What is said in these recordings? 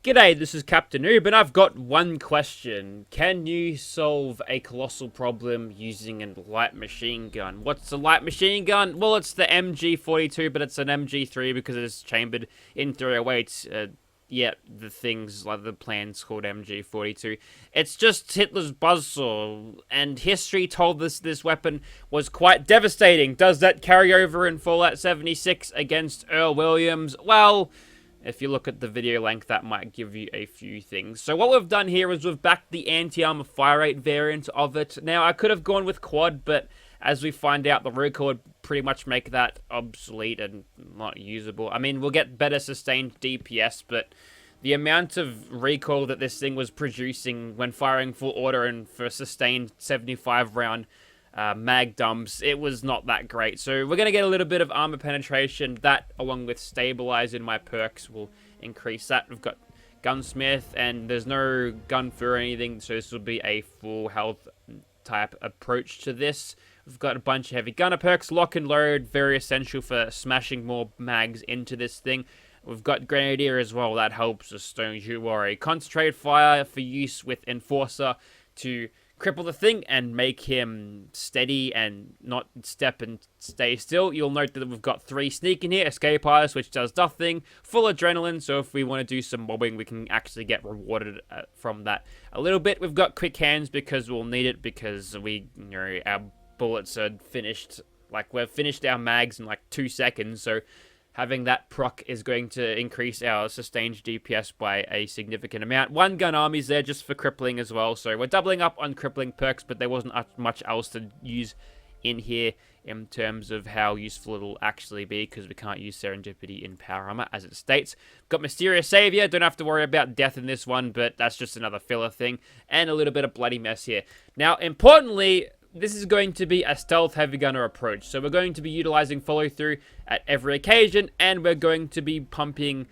G'day, this is Captainoob, and I've got one question. Can you solve a colossal problem using a light machine gun? What's a light machine gun? Well, it's the MG42, but it's an MG3 because it is chambered in 308. Yeah, the things, like the plan's called MG42. It's just Hitler's buzzsaw, and history told us this weapon was quite devastating. Does that carry over in Fallout 76 against Earl Williams? Well, if you look at the video length, that might give you a few things. So what we've done here is we've backed the anti-armor fire rate variant of it. Now, I could have gone with quad, but as we find out, the recoil would pretty much make that obsolete and not usable. I mean, we'll get better sustained DPS, but the amount of recoil that this thing was producing when firing full auto and for sustained 75 round mag dumps, it was not that great. So we're going to get a little bit of armor penetration. That, along with stabilize in my perks, will increase that. We've got gunsmith, and there's no gun for anything, so this will be a full health type approach to this. We've got a bunch of heavy gunner perks. Lock and load, very essential for smashing more mags into this thing. We've got Grenadier as well, that helps us, don't you worry. Concentrated fire for use with Enforcer to cripple the thing and make him steady and not step and stay still. You'll note that we've got 3 sneak in here. Escape artist, which does nothing. Full adrenaline, so if we want to do some mobbing, we can actually get rewarded from that a little bit. We've got quick hands because we'll need it, because our bullets are finished. Like, we've finished our mags in like 2 seconds, so having that proc is going to increase our sustained DPS by a significant amount. One gun army's there just for crippling as well. So we're doubling up on crippling perks, but there wasn't much else to use in here in terms of how useful it'll actually be, because we can't use serendipity in power armor as it states. Got Mysterious Savior. Don't have to worry about death in this one, but that's just another filler thing. And a little bit of bloody mess here. Now, importantly, this is going to be a stealth heavy gunner approach. So we're going to be utilizing follow through at every occasion, and we're going to be pumping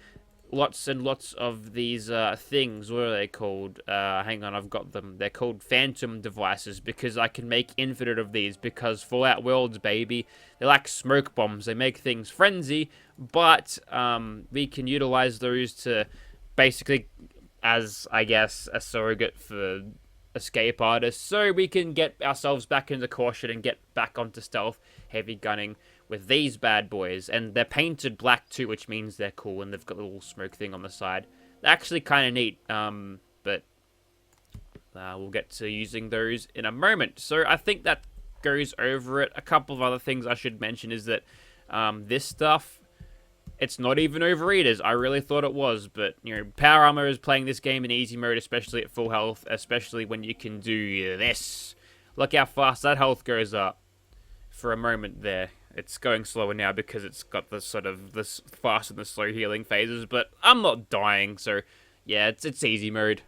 lots and lots of these things. What are they called? Hang on, I've got them. They're called phantom devices, because I can make infinite of these, because Fallout Worlds, baby, they're like smoke bombs. They make things frenzy, but we can utilize those to basically, as I guess, a surrogate for escape artists, so we can get ourselves back into caution and get back onto stealth heavy gunning with these bad boys. And they're painted black too, which means they're cool, and they've got a little smoke thing on the side. They're actually kind of neat, but we'll get to using those in a moment. So I think that goes over it. A couple of other things I should mention is that this stuff, it's not even overeaters. I really thought it was, but, power armor is playing this game in easy mode, especially at full health, especially when you can do this. Look how fast that health goes up for a moment there. It's going slower now because it's got this sort of this fast and the slow healing phases, but I'm not dying, so yeah, it's easy mode.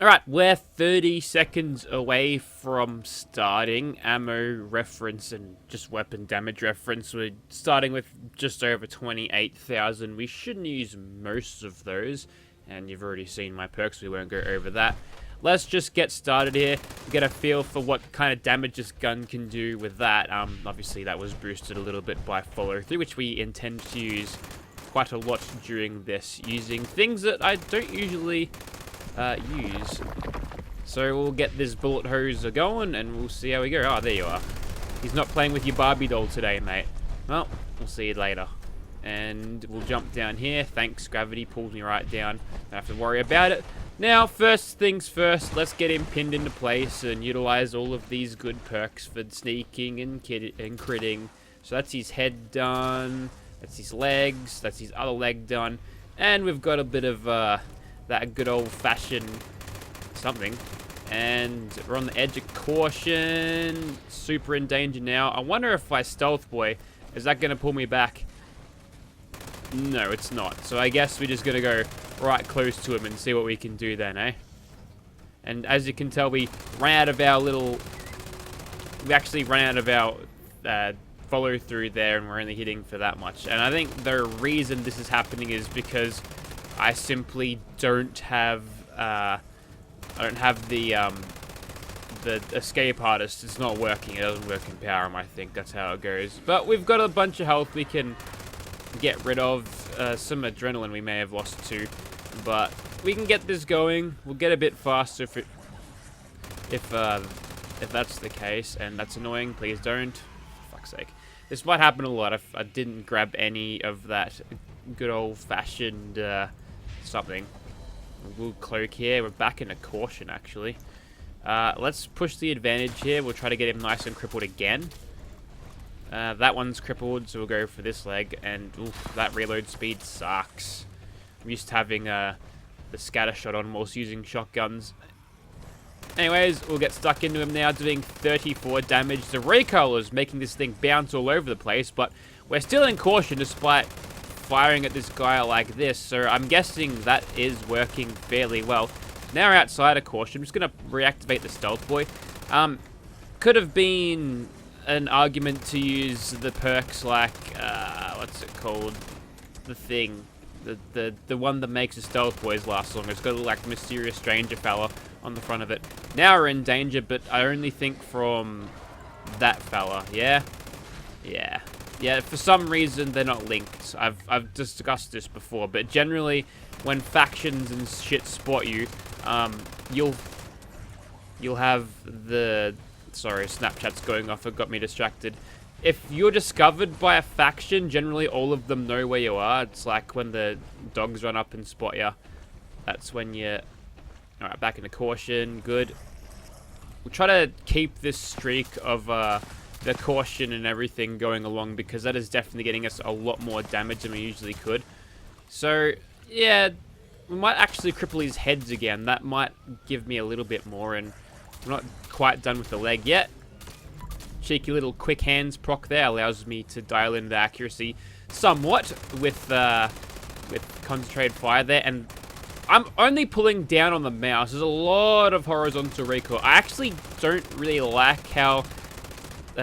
Alright, we're 30 seconds away from starting. Ammo reference and just weapon damage reference. We're starting with just over 28,000. We shouldn't use most of those. And you've already seen my perks, we won't go over that. Let's just get started here. Get a feel for what kind of damage this gun can do with that. Obviously that was boosted a little bit by follow through, which we intend to use quite a lot during this, using things that I don't usually use. So we'll get this bullet hose going and we'll see how we go. Oh, there you are. He's not playing with your Barbie doll today, mate. Well, we'll see you later. And we'll jump down here. Thanks, gravity pulls me right down. Don't have to worry about it. Now, first things first, let's get him pinned into place and utilize all of these good perks for sneaking and critting. So that's his head done. That's his legs. That's his other leg done. And we've got a bit of that good old-fashioned something. And we're on the edge of caution. Super in danger now. I wonder if I stealth boy, is that going to pull me back? No, it's not. So I guess we're just going to go right close to him and see what we can do then, eh? And as you can tell, we ran out of our little... We actually ran out of our follow through there, and we're only hitting for that much. And I think the reason this is happening is because I simply don't have the escape artist. It's not working. It doesn't work in power armor, I think. That's how it goes. But we've got a bunch of health we can get rid of. Some adrenaline we may have lost too. But we can get this going. We'll get a bit faster if that's the case, and that's annoying. Please don't. For fuck's sake. This might happen a lot if I didn't grab any of that good old-fashioned something. We'll cloak here. We're back in a caution, actually. Let's push the advantage here. We'll try to get him nice and crippled again. That one's crippled, so we'll go for this leg. And oof, that reload speed sucks. I'm used to having the scatter shot on whilst using shotguns. Anyways, we'll get stuck into him now, doing 34 damage. The recoil is making this thing bounce all over the place, but we're still in caution despite firing at this guy like this. So I'm guessing that is working fairly well. Now we're outside of caution. I'm just going to reactivate the stealth boy. Could have been an argument to use the perks like, what's it called? The thing. The one that makes the stealth boys last longer. It's got a like mysterious stranger fella on the front of it. Now we're in danger, but I only think from that fella. Yeah? Yeah, for some reason they're not linked. I've discussed this before, but generally when factions and shit spot you, you'll have the... Sorry, Snapchat's going off. It got me distracted. If you're discovered by a faction, generally all of them know where you are. It's like when the dogs run up and spot you. That's when you... Alright, back into caution. Good. We'll try to keep this streak of the caution and everything going along, because that is definitely getting us a lot more damage than we usually could. So, yeah, we might actually cripple his heads again. That might give me a little bit more, and I'm not quite done with the leg yet. Cheeky little quick hands proc there allows me to dial in the accuracy somewhat with concentrated fire there, and I'm only pulling down on the mouse. There's a lot of horizontal recoil. I actually don't really like how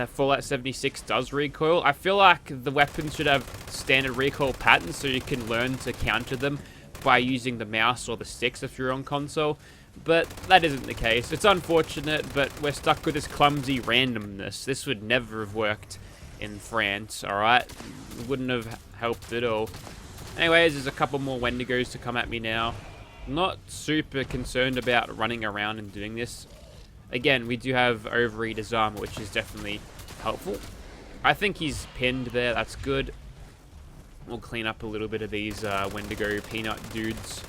Fallout 76 does recoil. I feel like the weapons should have standard recoil patterns so you can learn to counter them by using the mouse or the sticks if you're on console. But that isn't the case. It's unfortunate, but we're stuck with this clumsy randomness. This would never have worked in France, alright? It wouldn't have helped at all. Anyways, there's a couple more Wendigos to come at me now. Not super concerned about running around and doing this. Again, we do have overeater's armor, which is definitely helpful. I think he's pinned there. That's good. We'll clean up a little bit of these Wendigo peanut dudes.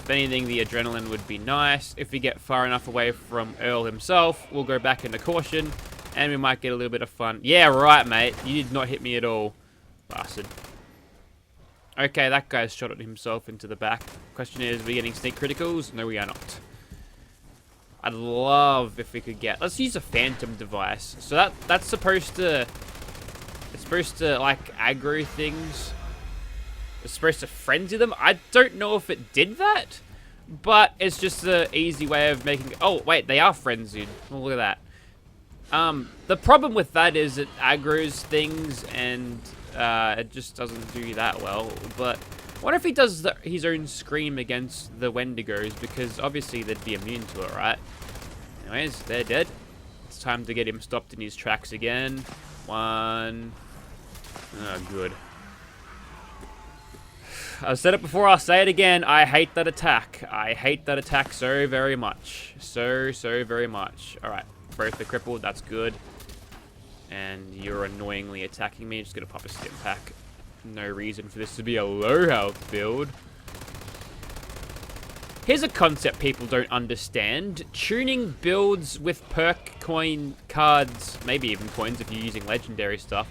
If anything, the adrenaline would be nice. If we get far enough away from Earl himself, we'll go back into caution, and we might get a little bit of fun. Yeah, right, mate. You did not hit me at all, bastard. Okay, that guy's shot at himself into the back. Question is, are we getting sneak criticals? No, we are not. I'd love if we could get... Let's use a phantom device. So that's supposed to... It's supposed to, like, aggro things. It's supposed to frenzy them. I don't know if it did that, but it's just the easy way of making... Oh, wait, they are frenzied. Oh, look at that. The problem with that is it aggroes things, and it just doesn't do that well. But what if he does his own scream against the Wendigos? Because obviously they'd be immune to it, right? Anyways, they're dead. It's time to get him stopped in his tracks again. One. Oh, good. I've said it before, I'll say it again. I hate that attack. I hate that attack so very much. So very much. Alright, both are crippled. That's good. And you're annoyingly attacking me. Just gonna pop a stim pack. No reason for this to be a low health build. Here's a concept people don't understand. Tuning builds with perk coin cards, maybe even coins if you're using legendary stuff.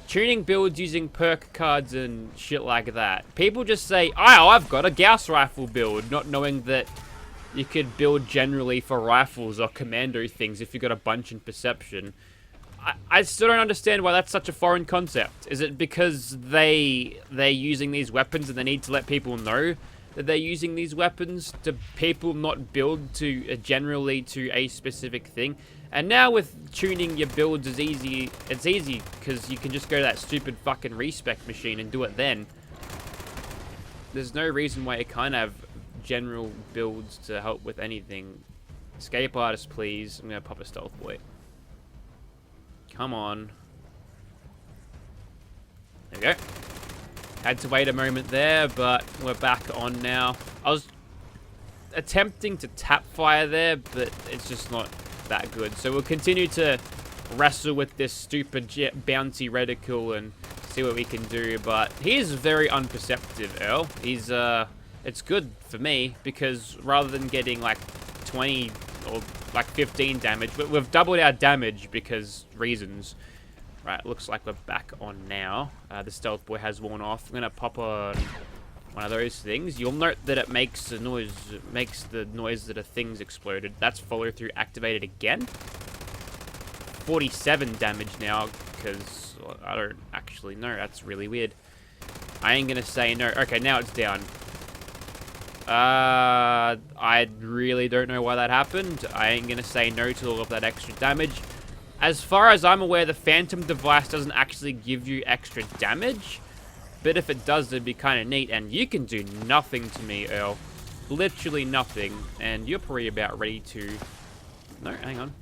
Tuning builds using perk cards and shit like that. People just say, oh, I've got a Gauss rifle build, not knowing that you could build generally for rifles or commando things if you've got a bunch in perception. I still don't understand why that's such a foreign concept. Is it because they're using these weapons and they need to let people know that they're using these weapons? Do people not build to generally to a specific thing? And now with tuning your builds is easy. It's easy because you can just go to that stupid fucking respec machine and do it then. There's no reason why you can't have general builds to help with anything. Escape artist, please. I'm gonna pop a stealth boy. Come on. There we go. Had to wait a moment there, but we're back on now. I was attempting to tap fire there, but it's just not that good. So we'll continue to wrestle with this stupid bouncy reticle and see what we can do. But he is very unperceptive, Earl. He's, it's good for me because rather than getting like 20 or like 15 damage, we've doubled our damage because reasons. Right, looks like we're back on now. The stealth boy has worn off. I'm gonna pop on one of those things. You'll note that it makes the noise. It makes the noise that a thing's exploded. That's follow through activated again. 47 damage now because I don't actually know. That's really weird. I ain't gonna say no. Okay, now it's down. I really don't know why that happened. I ain't gonna say no to all of that extra damage. As far as I'm aware, the Phantom device doesn't actually give you extra damage. But if it does, it'd be kind of neat. And you can do nothing to me, Earl. Literally nothing. And you're probably about ready to... No, hang on.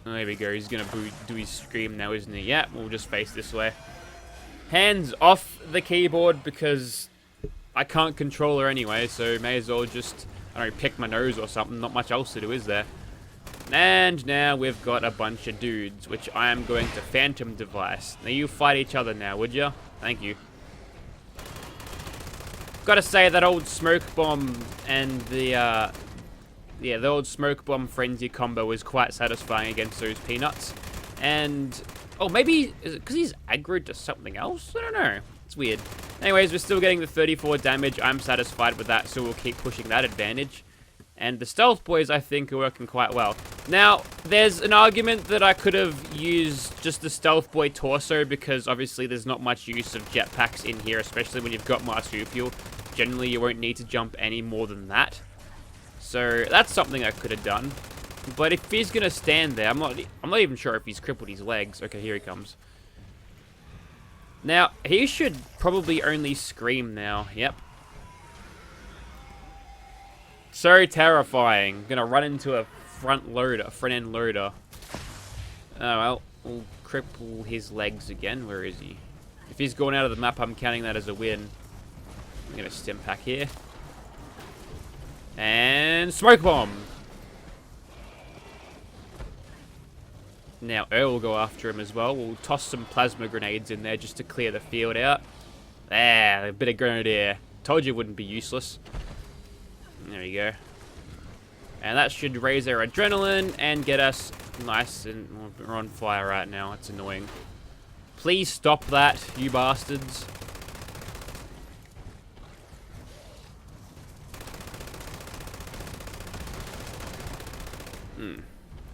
Oh, there we go. He's going to do his scream now, isn't he? Yeah, we'll just face this way. Hands off the keyboard because I can't control her anyway. So may as well just, I don't know, pick my nose or something. Not much else to do, is there? And now we've got a bunch of dudes, which I am going to Phantom device. Now you fight each other now, would ya? Thank you. Gotta say that old smoke bomb and the old smoke bomb frenzy combo was quite satisfying against those peanuts. And oh, maybe is it because he's aggroed to something else? I don't know. It's weird. Anyways, we're still getting the 34 damage. I'm satisfied with that, so we'll keep pushing that advantage. And the stealth boys, I think, are working quite well. Now, there's an argument that I could have used just the stealth boy torso because obviously there's not much use of jetpacks in here, especially when you've got marsupial. Generally, you won't need to jump any more than that. So that's something I could have done. But if he's gonna stand there, I'm not even sure if he's crippled his legs. Okay, here he comes. Now, he should probably only scream now. Yep. So terrifying. Gonna run into a front end loader. Oh well, we'll cripple his legs again. Where is he? If he's gone out of the map, I'm counting that as a win. I'm gonna stim pack here. And smoke bomb. Now Earl will go after him as well. We'll toss some plasma grenades in there just to clear the field out. Ah, a bit of grenadier. Told you it wouldn't be useless. There we go. And that should raise our adrenaline and get us nice and... We're on fire right now. It's annoying. Please stop that, you bastards.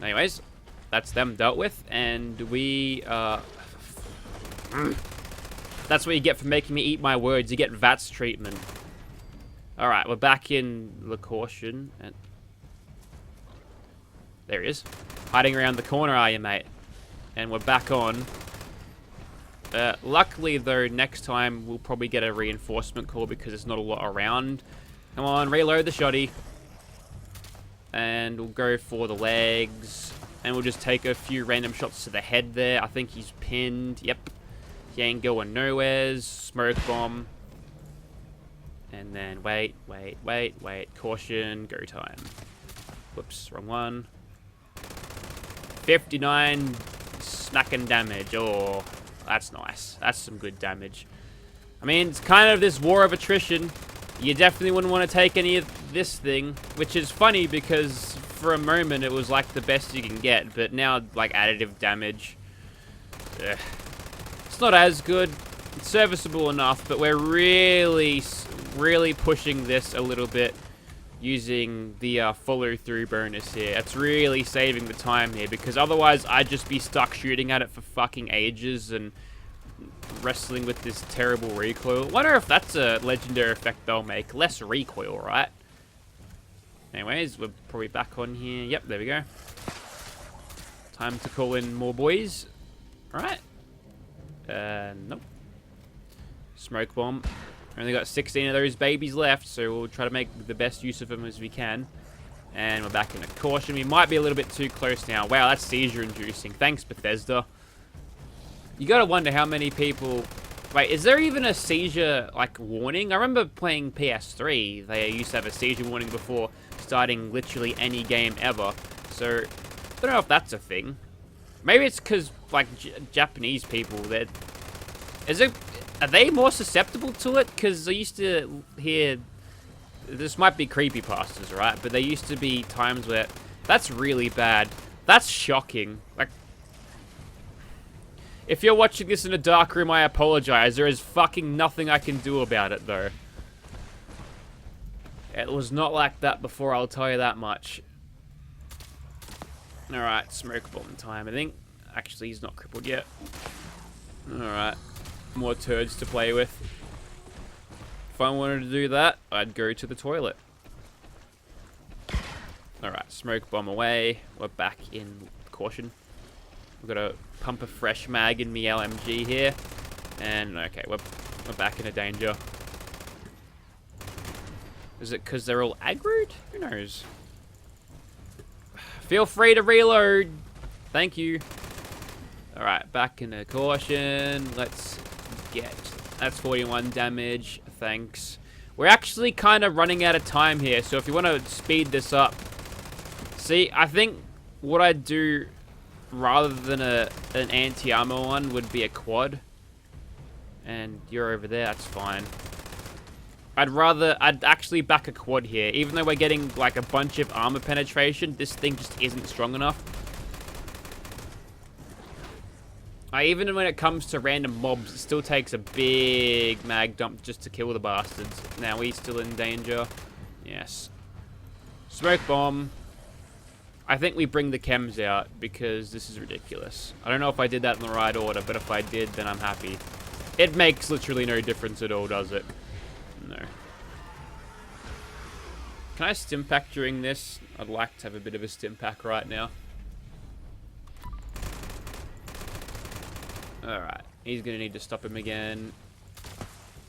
Anyways, that's them dealt with. And we... That's what you get for making me eat my words. You get VATS treatment. Alright, we're back in the caution. And there he is. Hiding around the corner, are you, mate? And we're back on. Luckily, though, next time we'll probably get a reinforcement call because there's not a lot around. Come on, reload the shoddy. And we'll go for the legs. And we'll just take a few random shots to the head there. I think he's pinned. Yep. He ain't going nowheres. Smoke bomb. And then wait. Caution, go time. Whoops, wrong one. 59 smacking damage. Oh, that's nice. That's some good damage. I mean, it's kind of this war of attrition. You definitely wouldn't want to take any of this thing, which is funny because for a moment it was like the best you can get, but now like additive damage. Ugh. It's not as good. It's serviceable enough, but we're really pushing this a little bit using the follow-through bonus here. It's really saving the time here because otherwise I'd just be stuck shooting at it for fucking ages and wrestling with this terrible recoil. Wonder if that's a legendary effect they'll make. Less recoil, right? Anyways, we're probably back on here. Yep, there we go. Time to call in more boys. Alright. Nope. Smoke bomb. Only got 16 of those babies left, so we'll try to make the best use of them as we can. And we're back in a caution. We might be a little bit too close now. Wow, that's seizure-inducing. Thanks, Bethesda. You gotta wonder how many people Wait, is there even a seizure, like, warning? I remember playing PS3. They used to have a seizure warning before starting literally any game ever. So, I don't know if that's a thing. Maybe it's because, like, Japanese people, are they more susceptible to it? Because I used to hear, this might be creepypastas, right? But there used to be times where, that's really bad. That's shocking. Like, if you're watching this in a dark room, I apologize. There is fucking nothing I can do about it, though. It was not like that before, I'll tell you that much. Alright, smoke bomb time, I think. Actually, he's not crippled yet. Alright. More turds to play with. If I wanted to do that, I'd go to the toilet. Alright, smoke bomb away. We're back in caution. We've got a pump of fresh mag in me LMG here. And, okay, we're back into danger. Is it because they're all aggroed? Who knows? Feel free to reload. Thank you. Alright, back into caution. Let's get... That's 41 damage. Thanks. We're actually kind of running out of time here, so if you want to speed this up... See, I think what I'd do rather than an anti-armor one would be a quad. And you're over there, that's fine. I'd actually back a quad here. Even though we're getting like a bunch of armor penetration, this thing just isn't strong enough. Even when it comes to random mobs, it still takes a big mag dump just to kill the bastards. Now he's still in danger. Yes. Smoke bomb. I think we bring the chems out because this is ridiculous. I don't know if I did that in the right order, but if I did, then I'm happy. It makes literally no difference at all, does it? No. Can I stim pack during this? I'd like to have a bit of a stim pack right now. Alright, he's gonna need to stop him again.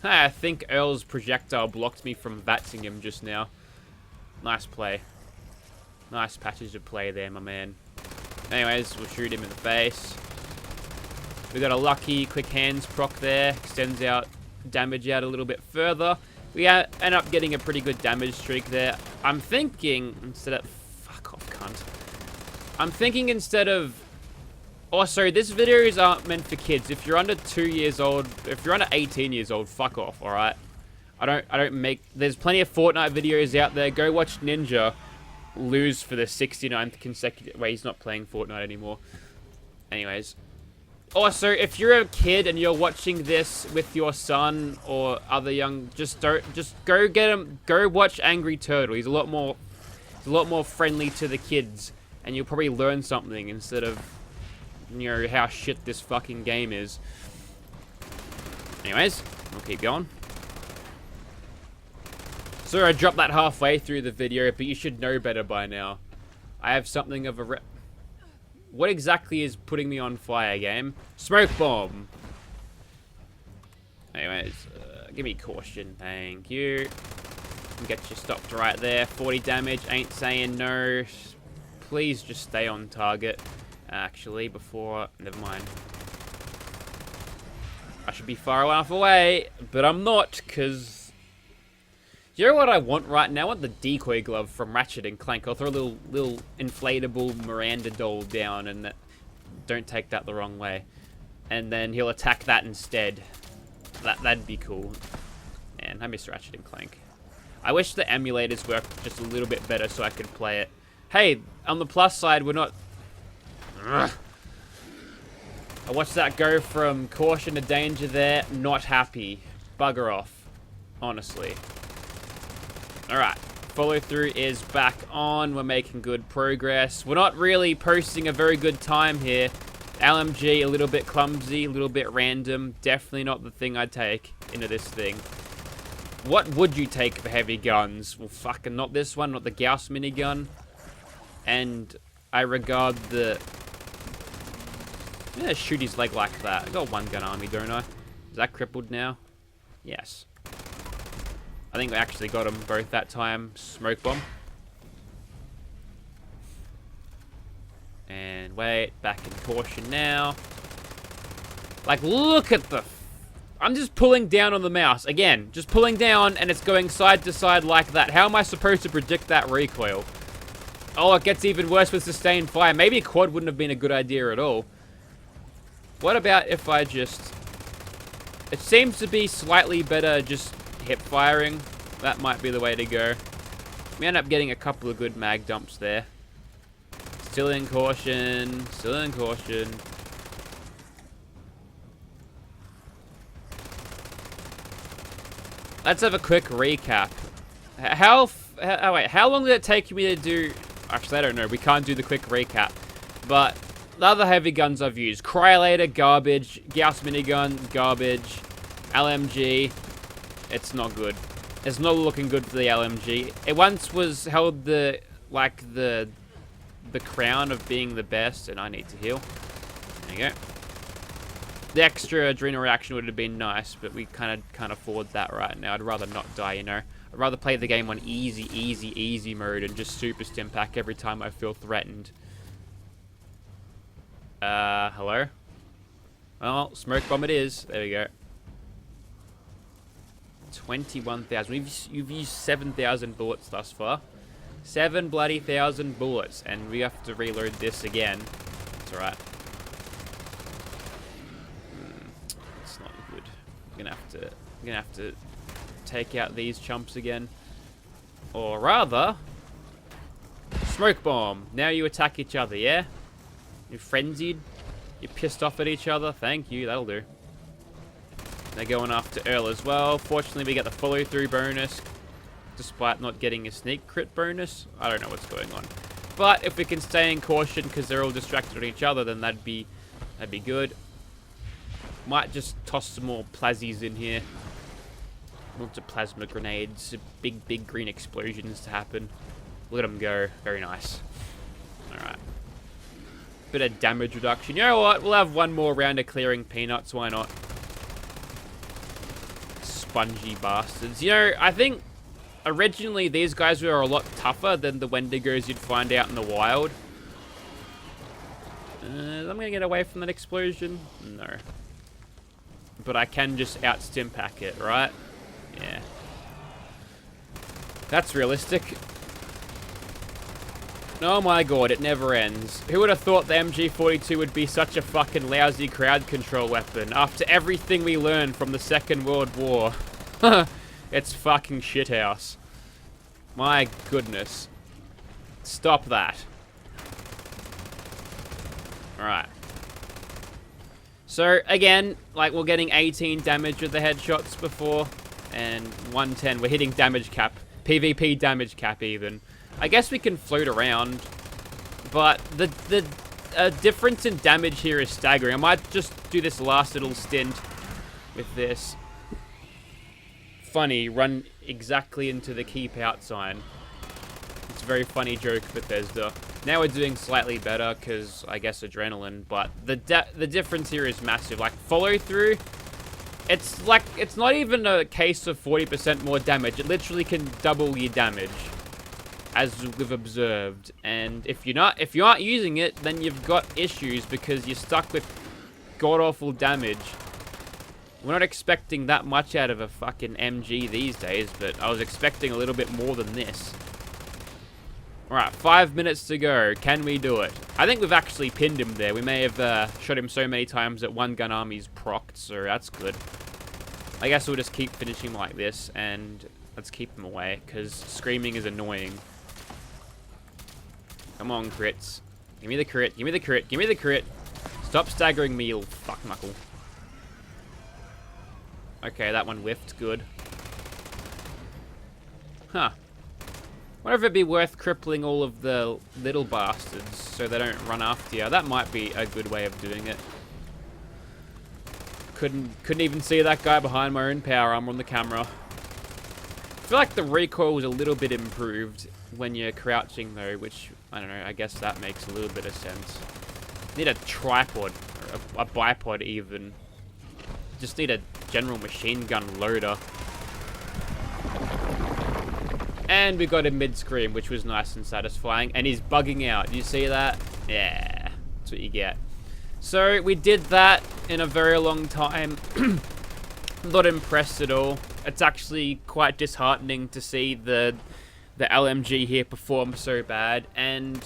I think Earl's projectile blocked me from vatsing him just now. Nice play. Nice passage of play there, my man. Anyways, we'll shoot him in the face. We got a lucky quick hands proc there. Extends out damage out a little bit further. We end up getting a pretty good damage streak there. I'm thinking, instead of... Fuck off, cunt. I'm thinking instead of... Also, this videos aren't meant for kids. If you're under 2 years old, if you're under 18 years old, fuck off, alright? I don't make... There's plenty of Fortnite videos out there. Go watch Ninja lose for the 69th consecutive... Wait, he's not playing Fortnite anymore. Anyways. Also, if you're a kid and you're watching this with your son or other young... Just go get him... Go watch Angry Turtle. He's a lot more friendly to the kids. And you'll probably learn something instead of... You know, how shit this fucking game is. Anyways, we'll keep going. So I dropped that halfway through the video, but you should know better by now. I have something of a What exactly is putting me on fire, game? Smoke bomb! Anyways, give me caution, thank you. Get you stopped right there. 40 damage, ain't saying no. Please just stay on target. Actually, before... Never mind. I should be far enough away, but I'm not, because... You know what I want right now? I want the decoy glove from Ratchet and Clank. I'll throw a little inflatable Miranda doll down, and don't take that the wrong way. And then he'll attack that instead. That'd be cool. Man, I miss Ratchet and Clank. I wish the emulators worked just a little bit better so I could play it. Hey, on the plus side, we're not... Ugh. I watched that go from caution to danger there. Not happy. Bugger off. Honestly. Alright. Follow through is back on. We're making good progress. We're not really posting a very good time here. LMG, a little bit clumsy, a little bit random. Definitely not the thing I'd take into this thing. What would you take for heavy guns? Well, fucking not this one, not the Gauss minigun. And I regard the... I'm gonna shoot his leg like that. I got one gun army, don't I? Is that crippled now? Yes. I think I actually got them both that time. Smoke bomb. And wait, back in caution now. Like, look at the... I'm just pulling down on the mouse. Again, just pulling down and it's going side to side like that. How am I supposed to predict that recoil? Oh, it gets even worse with sustained fire. Maybe a quad wouldn't have been a good idea at all. What about if I just... It seems to be slightly better just hip firing. That might be the way to go. We end up getting a couple of good mag dumps there. Still in caution. Still in caution. Let's have a quick recap. How long did it take me to do... Actually, I don't know. We can't do the quick recap. But the other heavy guns I've used. Cryolator, garbage. Gauss minigun, garbage. LMG. It's not good. It's not looking good for the LMG. It once was held the crown of being the best, and I need to heal. There you go. The extra adrenal reaction would have been nice, but we kind of can't afford that right now. I'd rather not die, you know. I'd rather play the game on easy mode and just super stim pack every time I feel threatened. Hello? Well, smoke bomb it is. There we go. 21,000. You've used 7,000 bullets thus far. 7 bloody thousand bullets, and we have to reload this again. It's alright. It's not good. I'm gonna have to take out these chumps again. Or rather, smoke bomb. Now you attack each other, yeah? You're frenzied. You're pissed off at each other. Thank you. That'll do. They're going after Earl as well. Fortunately, we get the follow-through bonus, despite not getting a sneak crit bonus. I don't know what's going on. But if we can stay in caution because they're all distracted on each other, then that'd be good. Might just toss some more plazzies in here. Lots of plasma grenades. Big green explosions to happen. Let them go. Very nice. Alright. Bit of damage reduction. You know what? We'll have one more round of clearing peanuts. Why not? Spongy bastards. You know, I think originally these guys were a lot tougher than the Wendigos you'd find out in the wild. I'm gonna get away from that explosion. No. But I can just out-stim pack it, right? Yeah. That's realistic. Oh my god, it never ends. Who would have thought the MG42 would be such a fucking lousy crowd control weapon after everything we learned from the Second World War? It's fucking shithouse. My goodness. Stop that. Alright. So, again, like, we're getting 18 damage with the headshots before, and 110. We're hitting damage cap. PvP damage cap, even. I guess we can float around, but the difference in damage here is staggering. I might just do this last little stint with this. Funny, run exactly into the keep out sign. It's a very funny joke, Bethesda. Now we're doing slightly better because I guess adrenaline, but the difference here is massive. Like follow through, it's not even a case of 40% more damage. It literally can double your damage, as we've observed. And if you aren't using it, then you've got issues because you're stuck with god awful damage. We're not expecting that much out of a fucking MG these days, but I was expecting a little bit more than this. Alright, 5 minutes to go. Can we do it? I think we've actually pinned him there. We may have shot him so many times that one gun army's procced, so that's good. I guess we'll just keep finishing like this, and let's keep him away, because screaming is annoying. Come on, crits. Give me the crit, give me the crit, give me the crit. Stop staggering me, you fuck knuckle. Okay, that one whiffed. Good. Huh. Wonder if it'd be worth crippling all of the little bastards so they don't run after you. That might be a good way of doing it. Couldn't even see that guy behind my own power armor on the camera. I feel like the recoil was a little bit improved when you're crouching though, which, I don't know, I guess that makes a little bit of sense. Need a tripod, or a bipod even. Just need a general machine gun loader. And we got a mid-scream, which was nice and satisfying. And he's bugging out. You see that? Yeah, that's what you get. So we did that in a very long time. I'm not impressed at all. It's actually quite disheartening to see the LMG here perform so bad. And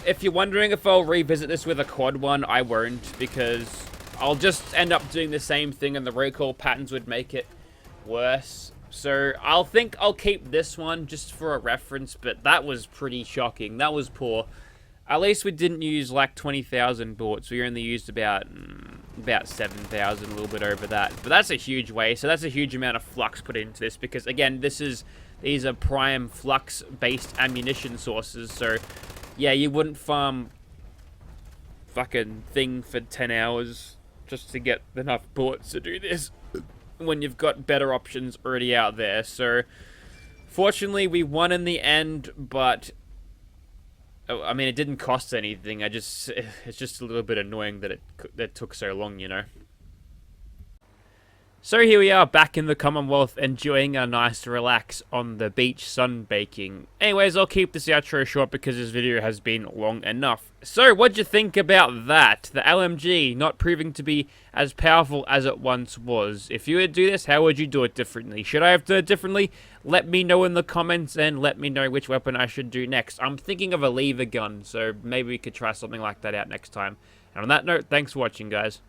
if you're wondering if I'll revisit this with a quad one, I won't, because I'll just end up doing the same thing and the recoil patterns would make it worse. So I'll think I'll keep this one just for a reference, but that was pretty shocking. That was poor. At least we didn't use like 20,000 bullets. We only used about 7,000, a little bit over that. But that's a huge waste. So that's a huge amount of flux put into this because, again, these are prime flux-based ammunition sources. So, yeah, you wouldn't farm fucking thing for 10 hours just to get enough bullets to do this when you've got better options already out there. So, fortunately, we won in the end, but I mean, it didn't cost anything. It's just a little bit annoying that it took so long, you know. So here we are back in the Commonwealth, enjoying a nice relax on the beach sunbaking. Anyways, I'll keep this outro short because this video has been long enough. So, what'd you think about that? The LMG not proving to be as powerful as it once was. If you would do this, how would you do it differently? Should I have done it differently? Let me know in the comments and let me know which weapon I should do next. I'm thinking of a lever gun, so maybe we could try something like that out next time. And on that note, thanks for watching, guys.